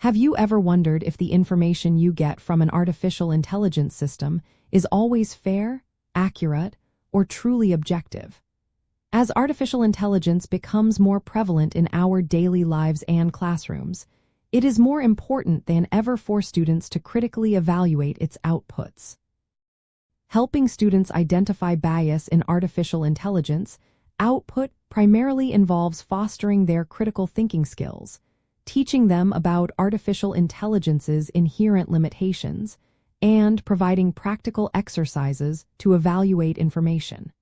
Have you ever wondered if the information you get from an artificial intelligence system is always fair, accurate, or truly objective? As artificial intelligence becomes more prevalent in our daily lives and classrooms, it is more important than ever for students to critically evaluate its outputs. Helping students identify bias in artificial intelligence output primarily involves fostering their critical thinking skills, teaching them about artificial intelligence's inherent limitations, and providing practical exercises to evaluate information.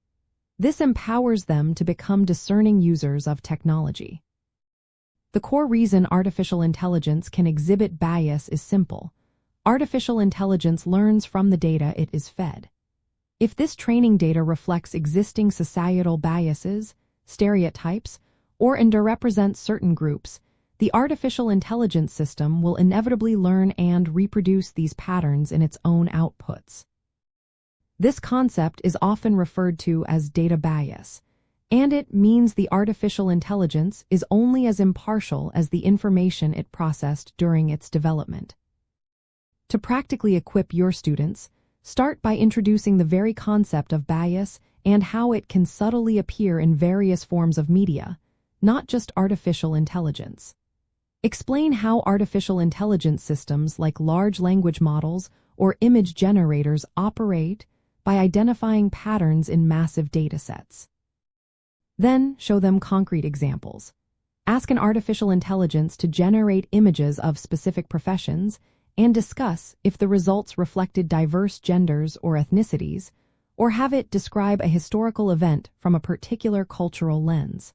This empowers them to become discerning users of technology. The core reason artificial intelligence can exhibit bias is simple. Artificial intelligence learns from the data it is fed. If this training data reflects existing societal biases, stereotypes, or underrepresents certain groups, the artificial intelligence system will inevitably learn and reproduce these patterns in its own outputs. This concept is often referred to as data bias, and it means the artificial intelligence is only as impartial as the information it processed during its development. To practically equip your students, start by introducing the very concept of bias and how it can subtly appear in various forms of media, not just artificial intelligence. Explain how artificial intelligence systems like large language models or image generators operate by identifying patterns in massive datasets. Then show them concrete examples. Ask an artificial intelligence to generate images of specific professions and discuss if the results reflected diverse genders or ethnicities, or have it describe a historical event from a particular cultural lens.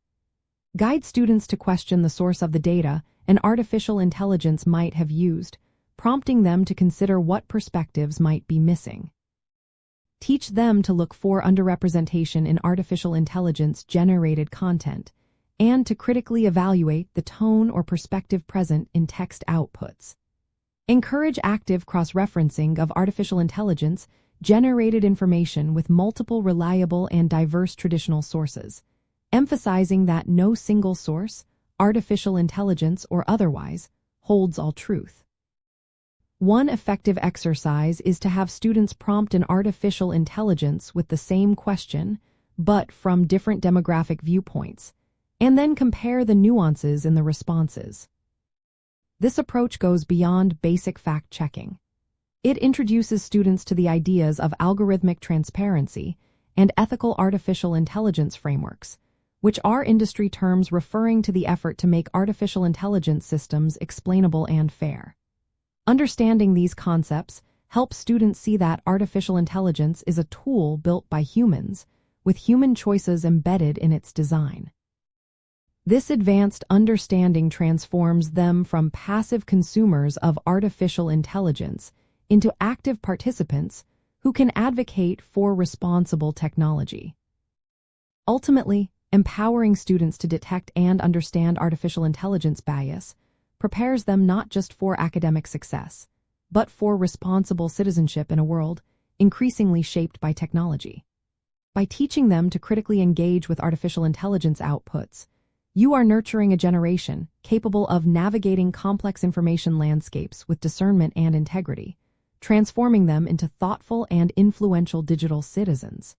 Guide students to question the source of the data an artificial intelligence might have used, prompting them to consider what perspectives might be missing. Teach them to look for underrepresentation in artificial intelligence-generated content, and to critically evaluate the tone or perspective present in text outputs. Encourage active cross-referencing of artificial intelligence-generated information with multiple reliable and diverse traditional sources, emphasizing that no single source, artificial intelligence or otherwise, holds all truth. One effective exercise is to have students prompt an artificial intelligence with the same question, but from different demographic viewpoints, and then compare the nuances in the responses. This approach goes beyond basic fact-checking. It introduces students to the ideas of algorithmic transparency and ethical artificial intelligence frameworks, which are industry terms referring to the effort to make artificial intelligence systems explainable and fair. Understanding these concepts helps students see that artificial intelligence is a tool built by humans, with human choices embedded in its design. This advanced understanding transforms them from passive consumers of artificial intelligence into active participants who can advocate for responsible technology. Ultimately, empowering students to detect and understand artificial intelligence bias prepares them not just for academic success, but for responsible citizenship in a world increasingly shaped by technology. By teaching them to critically engage with artificial intelligence outputs, you are nurturing a generation capable of navigating complex information landscapes with discernment and integrity, transforming them into thoughtful and influential digital citizens.